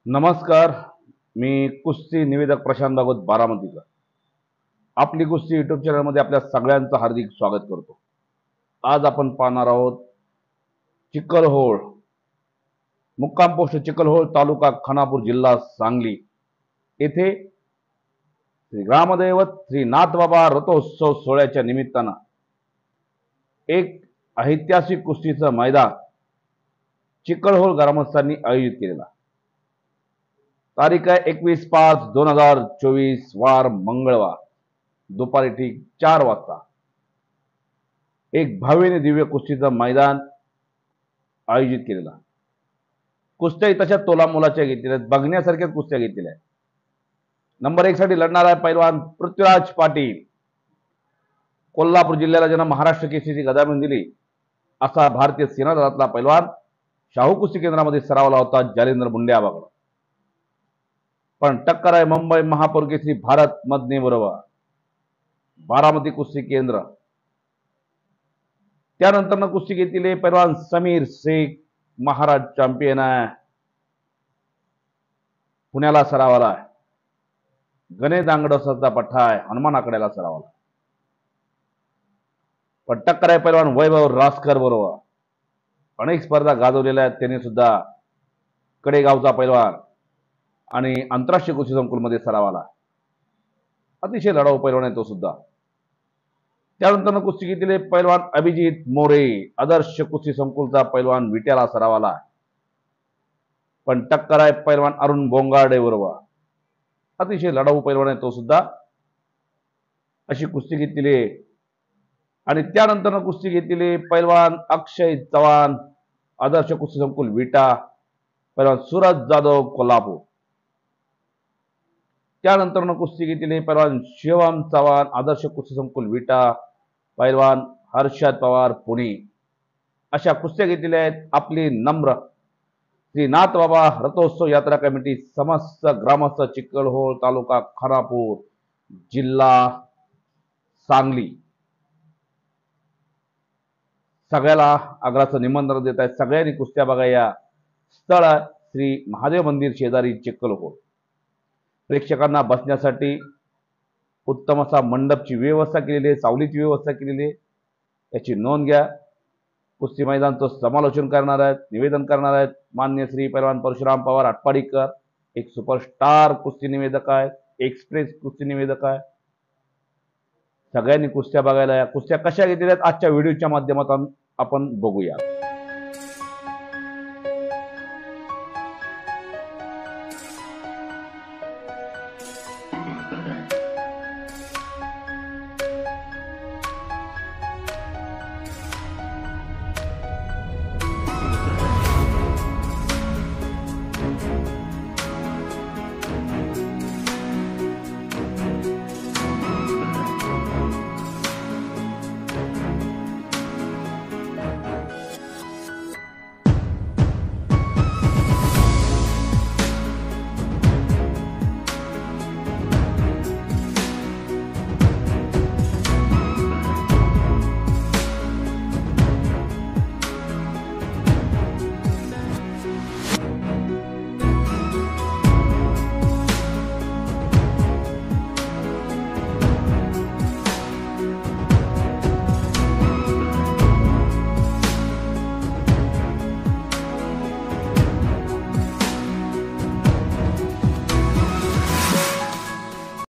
नमस्कार. मी कुस्ती निवेदक प्रशांत भागवत बारामतीकर. आपली कुस्ती युट्यूब चॅनलमध्ये आपल्या सगळ्यांचं हार्दिक स्वागत करतो. आज आपण पाहणार आहोत चिखलहोळ, मुक्काम पोस्ट चिखलहोळ, तालुका खानापूर, जिल्हा सांगली येथे श्री ग्रामदैवत श्री नाथबाबा रथोत्सव सोहळ्याच्या निमित्तानं एक ऐतिहासिक कुस्तीचं मैदान चिखलहोळ ग्रामस्थांनी आयोजित केलेला. तारीख आहे 21/5/2024, वार मंगळवार, दुपारी ठीक 4 वाजता एक भव्य आणि दिव्य कुस्तीचं मैदान आयोजित केलेला. कुस्त्याही तशा तोला मोलाच्या घेतलेल्या आहेत, बघण्यासारख्याच कुस्त्या घेतलेल्या आहेत. नंबर 1 साठी लढणार आहे पैलवान पृथ्वीराज पाटील. कोल्हापूर जिल्ह्याला ज्यानं महाराष्ट्र केसरीची गदा दिली असा भारतीय सेना दलातला पैलवान शाहू कुस्ती केंद्रामध्ये सरावला होता जालेंद्र मुंडे आबाकडे. पण टक्कर आहे मुंबई महापौर केसरी भारत मदने बरोबर, बारामती कुस्ती केंद्र. त्यानंतर कुस्ती घेतलेले पैलवान समीर शेख, महाराज चॅम्पियन आहे, पुण्याला सरावाला आहे. गणेश दांगडोसाचा पठ्ठा आहे, हनुमान आकड्याला सरावाला. पण टक्कर आहे पैलवान वैभव रासकर बरोबर. अनेक स्पर्धा गाजवलेल्या आहेत त्यांनी सुद्धा. कडेगावचा पैलवान आणि आंतरराष्ट्रीय कुस्ती संकुलमध्ये सरावाला. अतिशय लढाऊ पैलवान आहे तो सुद्धा. त्यानंतर कुस्ती घेतलेले पैलवान अभिजित मोरे, आदर्श कुस्ती संकुलचा पैलवान, विट्याला सरावाला. पण टक्कर आहे पैलवान अरुण बोंगाडे बरोबर. अतिशय लढाऊ पैलवान आहे तो सुद्धा. अशी कुस्ती घेतलेली. आणि त्यानंतर कुस्ती घेतलेली पैलवान अक्षय चव्हाण, आदर्श कुस्ती संकुल विटा, पैलवान सूरज जाधव कोल्हापूर. त्यानंतर कुस्ती घेतलेली पैलवान शिवम चव्हाण, आदर्श कुस्ती संकुल विटा, पैलवान हर्षद पवार पुणे. अशा कुस्त्या घेतलेल्या आहेत. आपली नम्र श्री नाथबाबा रथोत्सव यात्रा कमिटी, समस्त ग्रामस्थ, चिखलहोळ, तालुका खानापूर, जिल्हा सांगली, सगळ्याला आग्रहाचं निमंत्रण देत आहेत. सगळ्यांनी कुस्त्या बघा. या स्थळ श्री महादेव मंदिर शेजारी चिखलहोळ. प्रेक्षकांना बसण्यासाठी उत्तम असा मंडपची व्यवस्था केलेली आहे, सावलीची व्यवस्था केलेली आहे. याची नोंद घ्या. कुस्ती मैदानचं समालोचन करणार आहेत, निवेदन करणार आहेत मान्य श्री पैलवान परशुराम पवार आटपाडीकर. एक सुपरस्टार कुस्ती निवेदक आहे, एक्सप्रेस कुस्ती निवेदक आहे. सगळ्यांनी कुस्त्या बघायला या. कुस्त्या कशा घेतलेल्या आहेत आजच्या व्हिडिओच्या माध्यमातून आपण बघूया.